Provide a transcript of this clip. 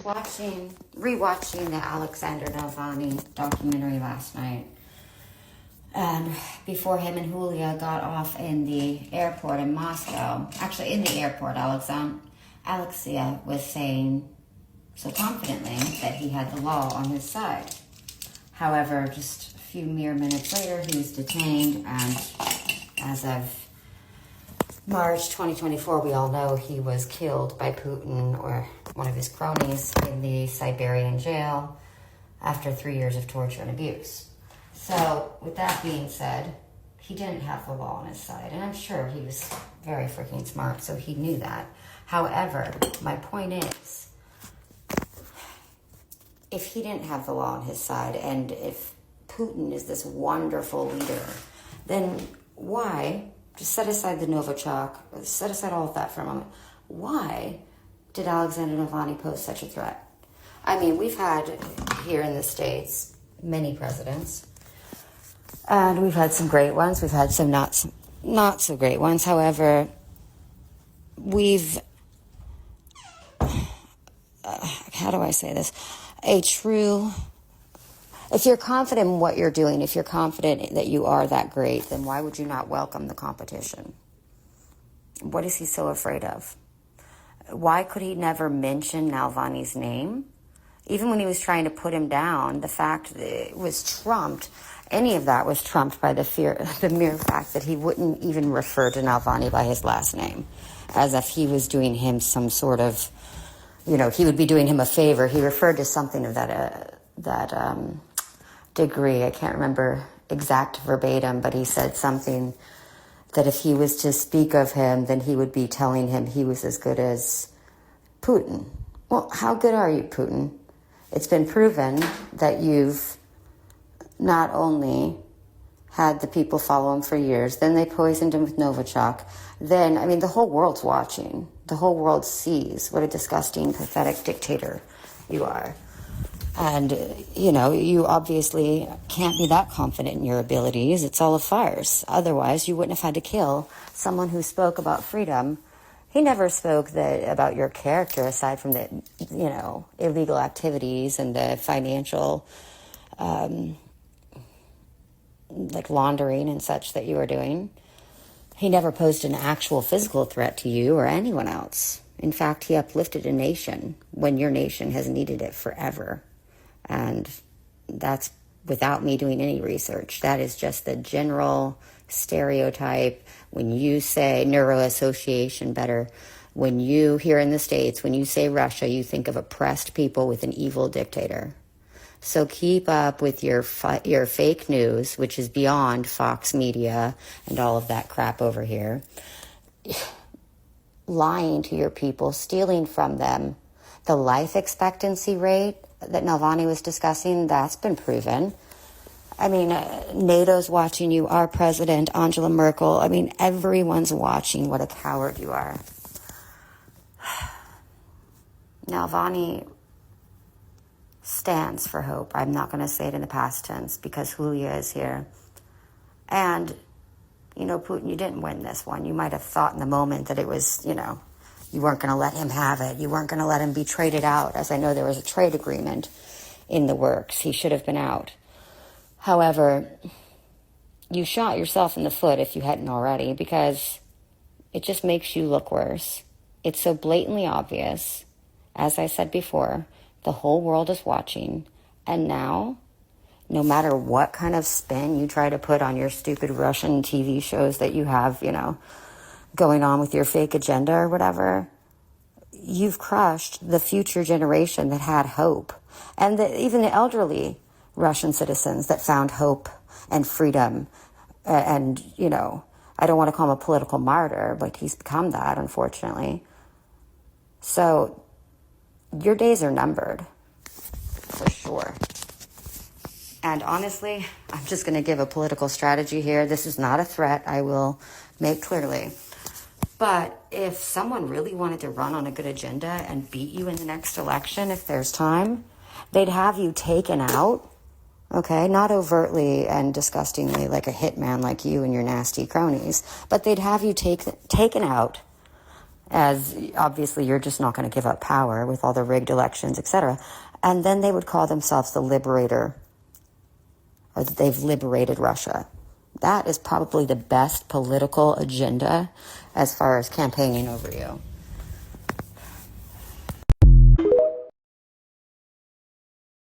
rewatching the Alexander Navalny documentary last night. And before him and Julia got off in the airport in Moscow, actually in the airport, Alexei was saying so confidently that he had the law on his side. However, just a few mere minutes later, he was detained, and as of March 2024, we all know he was killed by Putin or one of his cronies in the Siberian jail after 3 years of torture and abuse. So, with that being said, he didn't have the law on his side, and I'm sure he was very freaking smart, so he knew that. However, my point is, if he didn't have the law on his side, and if Putin is this wonderful leader, then why, just set aside the Novichok, set aside all of that for a moment, why did Alexander Navalny pose such a threat? I mean, we've had here in the States many presidents, and we've had some great ones. We've had some not so great ones. However, how do I say this? If you're confident in what you're doing, if you're confident that you are that great, then why would you not welcome the competition? What is he so afraid of? Why could he never mention Navalny's name? Even when he was trying to put him down, the fact that it was trumped, any of that was trumped by the mere fact that he wouldn't even refer to Navalny by his last name, as if he was doing him some sort of, he would be doing him a favor. He referred to something of that degree. I can't remember exact verbatim, but he said something that if he was to speak of him, then he would be telling him he was as good as Putin. Well, how good are you, Putin? It's been proven that you've not only had the people follow him for years, then they poisoned him with Novichok. Then, the whole world's watching. The whole world sees what a disgusting, pathetic dictator you are. And, you obviously can't be that confident in your abilities. It's all a farce. Otherwise, you wouldn't have had to kill someone who spoke about freedom. He never spoke about your character aside from the, illegal activities and the financial, laundering and such that you were doing. He never posed an actual physical threat to you or anyone else. In fact, he uplifted a nation when your nation has needed it forever. And that's without me doing any research. That is just the general stereotype. When you say neuroassociation better, when you, here in the States, when you say Russia, you think of oppressed people with an evil dictator. So keep up with your fake news, which is beyond Fox Media and all of that crap over here. Lying to your people, stealing from them. The life expectancy rate that Navalny was discussing, that's been proven. NATO's watching you, our president, Angela Merkel. Everyone's watching what a coward you are. Navalny stands for hope. I'm not going to say it in the past tense because Julia is here. And, Putin, you didn't win this one. You might have thought in the moment that it was, you weren't going to let him have it. You weren't going to let him be traded out, as I know there was a trade agreement in the works. He should have been out. However, you shot yourself in the foot if you hadn't already, because it just makes you look worse. It's so blatantly obvious. As I said before, the whole world is watching. And now, no matter what kind of spin you try to put on your stupid Russian TV shows that you have, going on with your fake agenda or whatever, you've crushed the future generation that had hope. And even the elderly Russian citizens that found hope and freedom. And, I don't want to call him a political martyr, but he's become that, unfortunately. So your days are numbered, for sure. And honestly, I'm just going to give a political strategy here. This is not a threat, I will make clearly. But if someone really wanted to run on a good agenda and beat you in the next election, if there's time, they'd have you taken out, okay? Not overtly and disgustingly like a hitman like you and your nasty cronies, but they'd have you taken out as obviously you're just not going to give up power with all the rigged elections, etc. And then they would call themselves the liberator, or that they've liberated Russia. That is probably the best political agenda as far as campaigning over you.